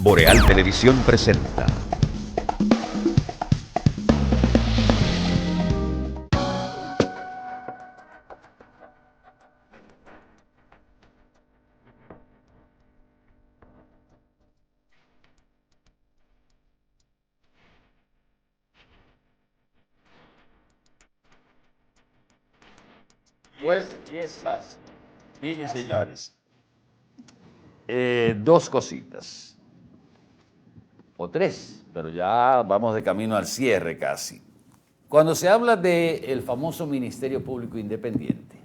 Boreal Televisión presenta. Pues, y es fácil. Miren, señores, dos cositas, o tres, pero ya vamos de camino al cierre casi. Cuando se habla del famoso Ministerio Público Independiente,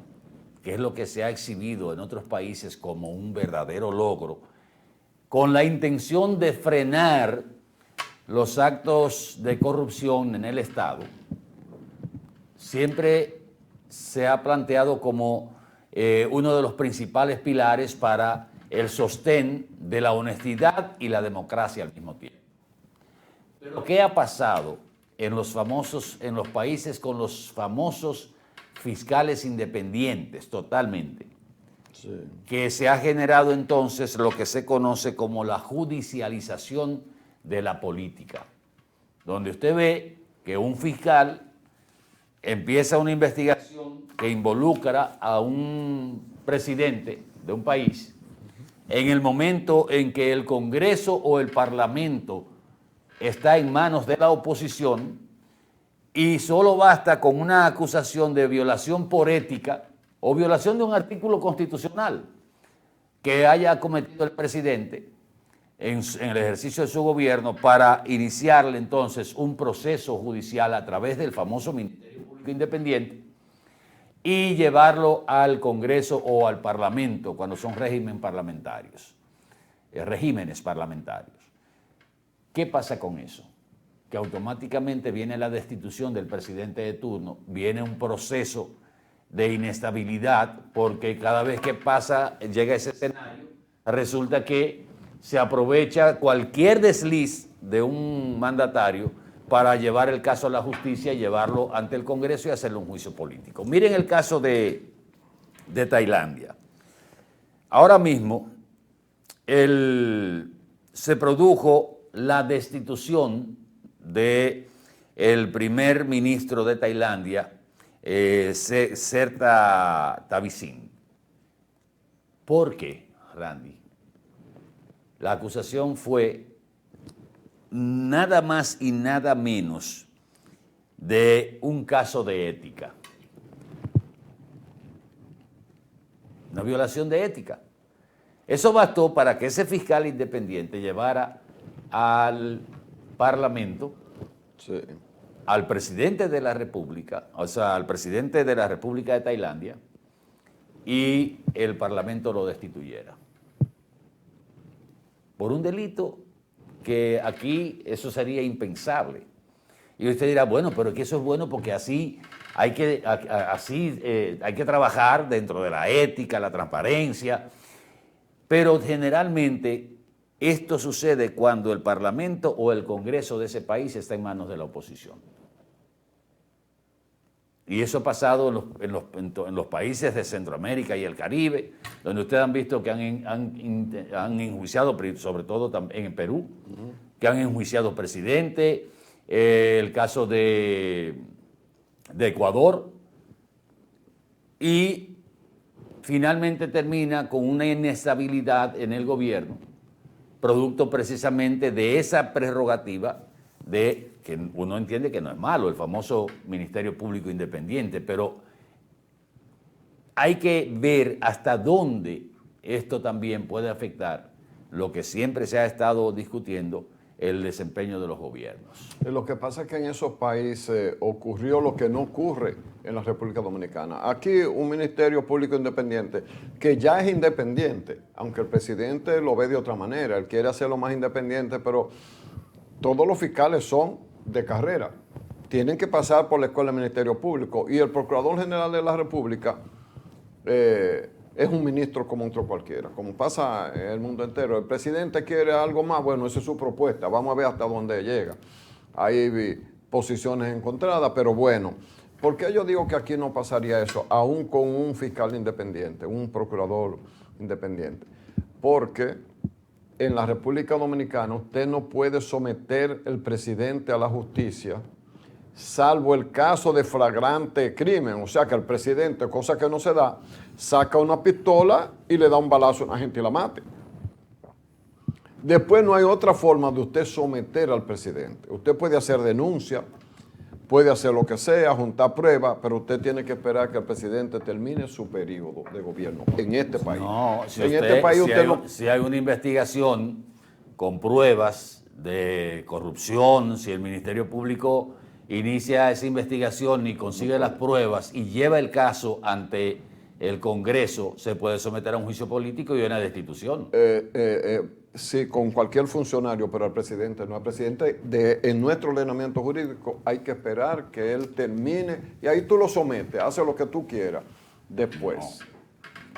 que es lo que se ha exhibido en otros países como un verdadero logro, con la intención de frenar los actos de corrupción en el Estado, siempre se ha planteado como uno de los principales pilares para el sostén de la honestidad y la democracia al mismo tiempo. Pero ¿qué ha pasado en los países con los famosos fiscales independientes totalmente? Sí. Que se ha generado entonces lo que se conoce como la judicialización de la política, donde usted ve que un fiscal empieza una investigación que involucra a un presidente de un país en el momento en que el Congreso o el Parlamento está en manos de la oposición y solo basta con una acusación de violación por ética o violación de un artículo constitucional que haya cometido el presidente en el ejercicio de su gobierno para iniciarle entonces un proceso judicial a través del famoso Ministerio Público Independiente y llevarlo al Congreso o al Parlamento cuando son regímenes parlamentarios. ¿Qué pasa con eso? Que automáticamente viene la destitución del presidente de turno, viene un proceso de inestabilidad porque cada vez que llega ese escenario, resulta que se aprovecha cualquier desliz de un mandatario para llevar el caso a la justicia y llevarlo ante el Congreso y hacerle un juicio político. Miren el caso de Tailandia. Ahora mismo se produjo la destitución del primer ministro de Tailandia, Srettha Thavisin. ¿Por qué, Randy? La acusación fue nada más y nada menos de un caso de ética. Una violación de ética. Eso bastó para que ese fiscal independiente llevara al Parlamento, sí, al presidente de la República, o sea, al presidente de la República de Tailandia, y el Parlamento lo destituyera. Por un delito que aquí eso sería impensable. Y usted dirá, bueno, pero es que eso es bueno porque así hay que trabajar dentro de la ética, la transparencia, pero generalmente esto sucede cuando el Parlamento o el Congreso de ese país está en manos de la oposición. Y eso ha pasado en los países de Centroamérica y el Caribe, donde ustedes han visto que han enjuiciado, sobre todo también en Perú, que han enjuiciado presidentes, el caso de Ecuador, y finalmente termina con una inestabilidad en el gobierno, producto precisamente de esa prerrogativa de que uno entiende que no es malo, el famoso Ministerio Público Independiente, pero hay que ver hasta dónde esto también puede afectar lo que siempre se ha estado discutiendo, el desempeño de los gobiernos. Lo que pasa es que en esos países ocurrió lo que no ocurre en la República Dominicana. Aquí un Ministerio Público Independiente, que ya es independiente, aunque el presidente lo ve de otra manera, él quiere hacerlo más independiente, pero todos los fiscales son de carrera, tienen que pasar por la Escuela del Ministerio Público, y el Procurador General de la República es un ministro como otro cualquiera, como pasa en el mundo entero. El presidente quiere algo más, bueno, esa es su propuesta, vamos a ver hasta dónde llega. Hay posiciones encontradas, pero bueno, ¿por qué yo digo que aquí no pasaría eso, aún con un fiscal independiente, un procurador independiente? Porque en la República Dominicana usted no puede someter el presidente a la justicia, salvo el caso de flagrante crimen, o sea que el presidente, cosa que no se da, saca una pistola y le da un balazo a una gente y la mate. Después no hay otra forma de usted someter al presidente. Usted puede hacer denuncia, puede hacer lo que sea, juntar pruebas, pero usted tiene que esperar que el presidente termine su periodo de gobierno en este país. No, si, en usted, este país si, usted hay, no... si hay una investigación con pruebas de corrupción, si el Ministerio Público inicia esa investigación y consigue las pruebas y lleva el caso ante el Congreso, se puede someter a un juicio político y una destitución. Sí, con cualquier funcionario, pero el presidente no. El presidente, en nuestro ordenamiento jurídico, hay que esperar que él termine y ahí tú lo sometes, hace lo que tú quieras después.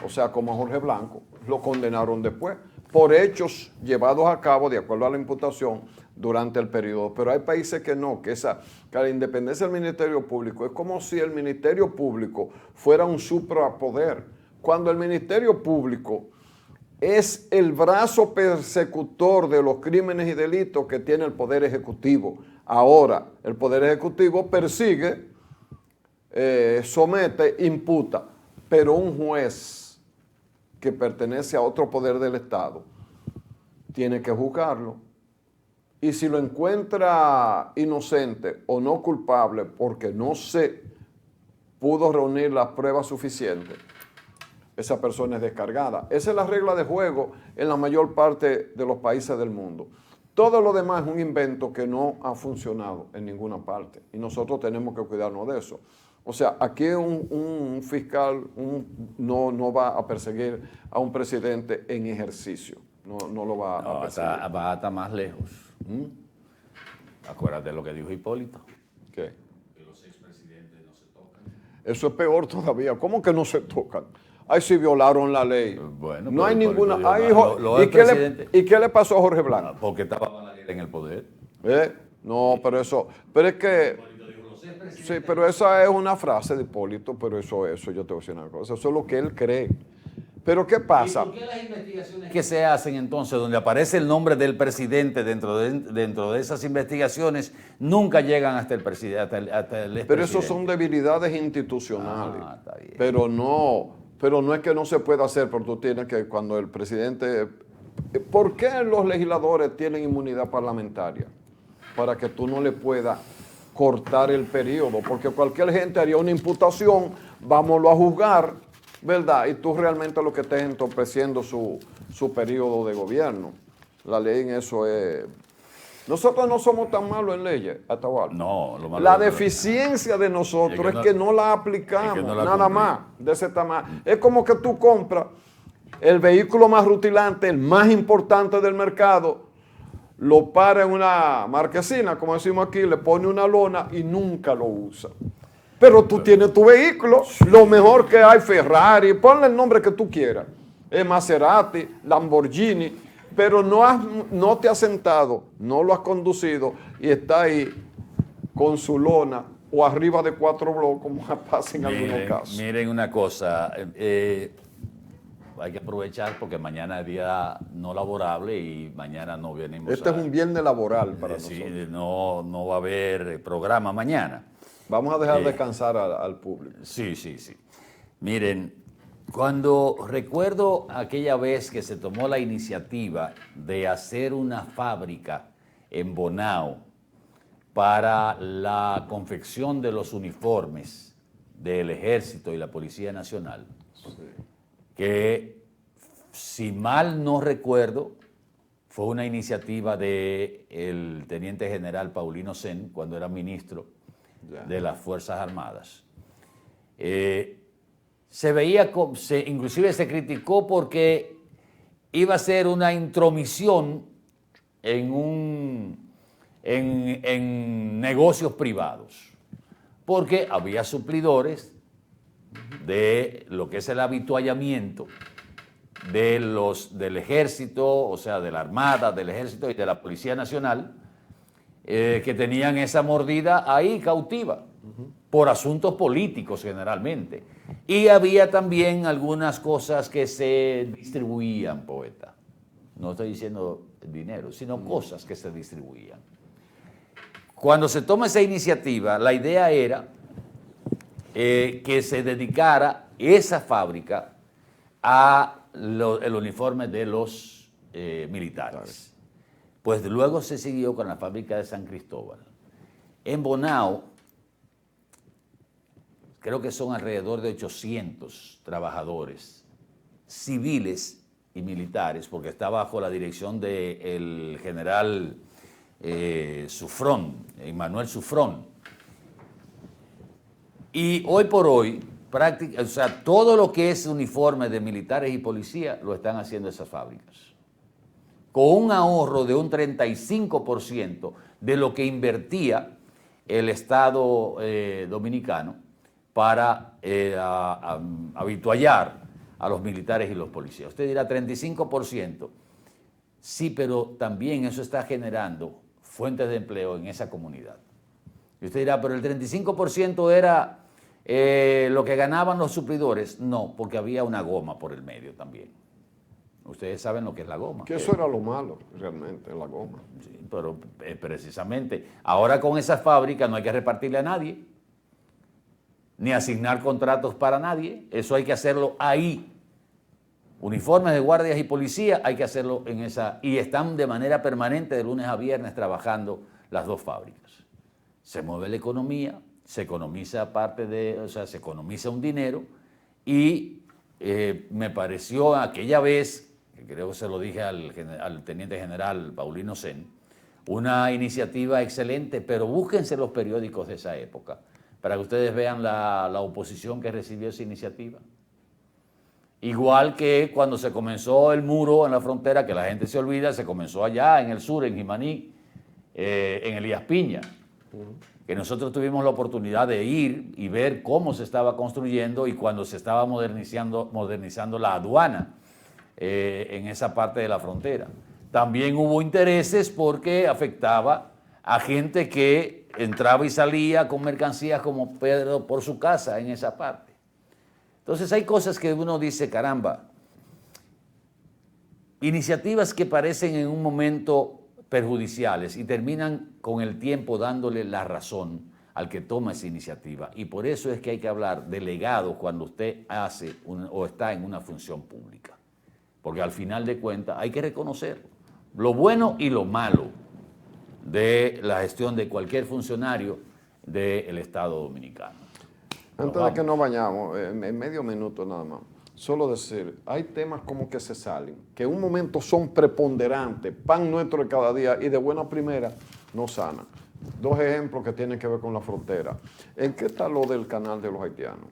O sea, como a Jorge Blanco, lo condenaron después por hechos llevados a cabo de acuerdo a la imputación durante el periodo. Pero hay países que no, que la independencia del Ministerio Público es como si el Ministerio Público fuera un suprapoder. Cuando el Ministerio Público es el brazo persecutor de los crímenes y delitos que tiene el Poder Ejecutivo. Ahora, el Poder Ejecutivo persigue, somete, imputa, pero un juez que pertenece a otro poder del Estado tiene que juzgarlo. Y si lo encuentra inocente o no culpable porque no se pudo reunir las pruebas suficientes, esa persona es descargada. Esa es la regla de juego en la mayor parte de los países del mundo. Todo lo demás es un invento que no ha funcionado en ninguna parte y nosotros tenemos que cuidarnos de eso. O sea, aquí un fiscal no va a perseguir a un presidente en ejercicio. No lo va a perseguir. Va hasta más lejos. Acuérdate de lo que dijo Hipólito. ¿Qué? Que los expresidentes no se tocan. Eso es peor todavía. ¿Cómo que no se tocan? Ay, si violaron la ley. Bueno, no hay ninguna... ¿Y qué le pasó a Jorge Blanco? Porque estaba Balaguer en el poder. No, pero eso... Pero es que... Sí, pero esa es una frase de Hipólito, pero eso yo te voy a decir una cosa. Eso es lo que él cree. Pero ¿qué pasa? ¿Y por qué las investigaciones que se hacen entonces, donde aparece el nombre del presidente dentro de esas investigaciones, nunca llegan hasta el presidente, hasta el expresidente? Pero eso son debilidades institucionales. Está bien. Pero no es que no se pueda hacer, porque tú tienes que, cuando el presidente... ¿Por qué los legisladores tienen inmunidad parlamentaria? Para que tú no le puedas cortar el periodo, porque cualquier gente haría una imputación, vámonos a juzgar, ¿verdad? Y tú realmente lo que estés entorpeciendo su periodo de gobierno. La ley en eso es... Nosotros no somos tan malos en leyes, Atahualpa. No, lo malo La deficiencia de nosotros es que no la aplicamos, nada más, de ese tamaño. Es como que tú compras el vehículo más rutilante, el más importante del mercado, lo para en una marquesina, como decimos aquí, le pone una lona y nunca lo usa. Pero tú tienes tu vehículo, lo mejor que hay, Ferrari, ponle el nombre que tú quieras, Maserati, Lamborghini, pero no te has sentado, no lo has conducido y está ahí con su lona o arriba de 4 bloques, como pasa en algunos casos. Miren una cosa, hay que aprovechar porque mañana es día no laborable y mañana no venimos Este es un viernes laboral para nosotros. No va a haber programa mañana. Vamos a dejar descansar al público. Sí. Miren, cuando recuerdo aquella vez que se tomó la iniciativa de hacer una fábrica en Bonao para la confección de los uniformes del Ejército y la Policía Nacional, que si mal no recuerdo, fue una iniciativa del teniente general Paulino Sen, cuando era ministro de las Fuerzas Armadas. Se veía, inclusive se criticó porque iba a ser una intromisión en negocios privados, porque había suplidores de lo que es el avituallamiento del Ejército, o sea, de la Armada, del Ejército y de la Policía Nacional, que tenían esa mordida ahí cautiva, por asuntos políticos generalmente. Y había también algunas cosas que se distribuían, poeta. no estoy diciendo dinero, sino cosas que se distribuían. Cuando se toma esa iniciativa, la idea era que se dedicara esa fábrica a el uniforme de los militares. Pues luego se siguió con la fábrica de San Cristóbal. En Bonao, creo que son alrededor de 800 trabajadores civiles y militares, porque está bajo la dirección del general Sufrón, Manuel Sufrón. Y hoy por hoy, todo lo que es uniforme de militares y policía lo están haciendo esas fábricas, con un ahorro de un 35% de lo que invertía el Estado dominicano para habituallar a los militares y los policías. Usted dirá 35%, sí, pero también eso está generando fuentes de empleo en esa comunidad. Y usted dirá, pero el 35% era lo que ganaban los suplidores. No, porque había una goma por el medio también. Ustedes saben lo que es la goma. Que eso era lo malo, realmente, la goma. Sí, pero precisamente, ahora con esas fábricas no hay que repartirle a nadie, ni asignar contratos para nadie. Eso hay que hacerlo ahí. Uniformes de guardias y policía hay que hacerlo en esa, y están de manera permanente de lunes a viernes trabajando las dos fábricas. Se mueve la economía, se economiza se economiza un dinero, y me pareció aquella vez, que creo que se lo dije al teniente general Paulino Sen, una iniciativa excelente, pero búsquense los periódicos de esa época para que ustedes vean la oposición que recibió esa iniciativa. Igual que cuando se comenzó el muro en la frontera, que la gente se olvida, se comenzó allá en el sur, en Jimaní, en Elías Piña, que nosotros tuvimos la oportunidad de ir y ver cómo se estaba construyendo y cuando se estaba modernizando la aduana en esa parte de la frontera. También hubo intereses porque afectaba a gente que entraba y salía con mercancías como Pedro por su casa en esa parte. Entonces hay cosas que uno dice, caramba, iniciativas que parecen en un momento perjudiciales y terminan con el tiempo dándole la razón al que toma esa iniciativa. Y por eso es que hay que hablar de legado cuando usted hace o está en una función pública. Porque al final de cuentas hay que reconocer lo bueno y lo malo de la gestión de cualquier funcionario del Estado dominicano. Antes de que nos vayamos, en medio minuto nada más, solo decir, hay temas como que se salen, que en un momento son preponderantes, pan nuestro de cada día y de buena primera no sanan. Dos ejemplos que tienen que ver con la frontera. ¿En qué está lo del canal de los haitianos?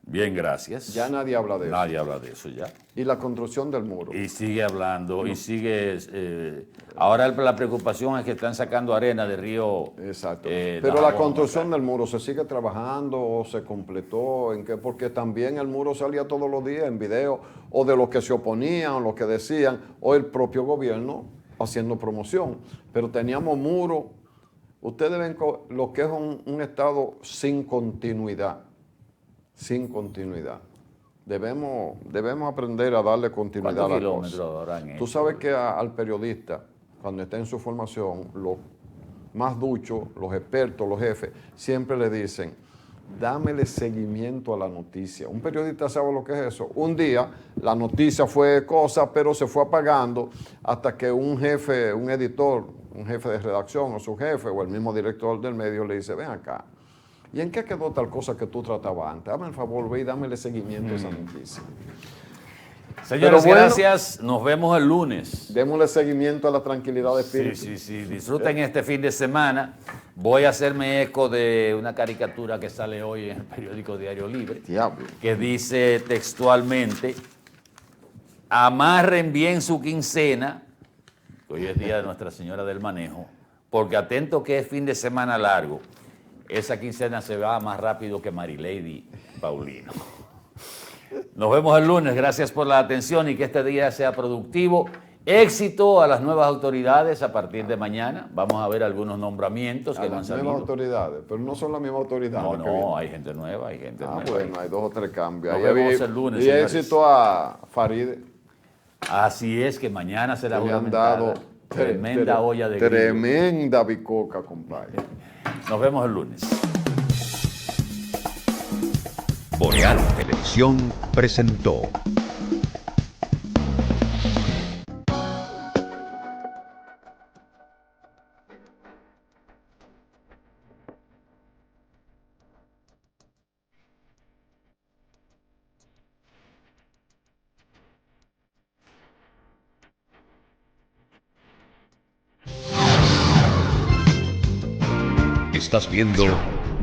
Bien, gracias. Ya nadie habla de eso. Nadie habla de eso ya. Y la construcción del muro. Y sigue hablando, y sigue... ahora la preocupación es que están sacando arena de río... Exacto. Pero la construcción del muro, ¿se sigue trabajando o se completó? ¿En qué? Porque también el muro salía todos los días en video, o de los que se oponían, o lo que decían, o el propio gobierno haciendo promoción. Pero teníamos muro. Ustedes ven lo que es un Estado sin continuidad. Sin continuidad. Debemos aprender a darle continuidad a la cosa. Tú sabes que al periodista, cuando está en su formación, los más duchos, los expertos, los jefes, siempre le dicen, dámele seguimiento a la noticia. Un periodista sabe lo que es eso. Un día la noticia fue cosa, pero se fue apagando hasta que un jefe, un editor, un jefe de redacción o su jefe o el mismo director del medio le dice, ven acá, ¿y en qué quedó tal cosa que tú tratabas antes? Dame el favor, ve y dámele seguimiento a esa noticia. Señores, bueno, gracias. Nos vemos el lunes. Démosle seguimiento a la tranquilidad de espíritu. Sí. Disfruten este fin de semana. Voy a hacerme eco de una caricatura que sale hoy en el periódico Diario Libre. Diablo. Que dice textualmente, amarren bien su quincena, hoy es día de Nuestra Señora del Manejo, porque atento que es fin de semana largo. Esa quincena se va más rápido que Marilady Paulino. Nos vemos el lunes. Gracias por la atención y que este día sea productivo. Éxito a las nuevas autoridades a partir de mañana. Vamos a ver algunos nombramientos que no han salido. Nuevas autoridades, pero no son las mismas autoridades. No, hay gente nueva, nueva. Bueno, hay 2 o 3 cambios. Nos vemos el lunes. Y éxito a Farideh. Así es que mañana será Le han juramentada. dado Tremenda olla de grillo. tremenda bicoca, compadre. Nos vemos el lunes. Boreal Televisión presentó. Estás viendo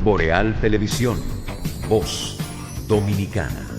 Boreal Televisión, voz dominicana.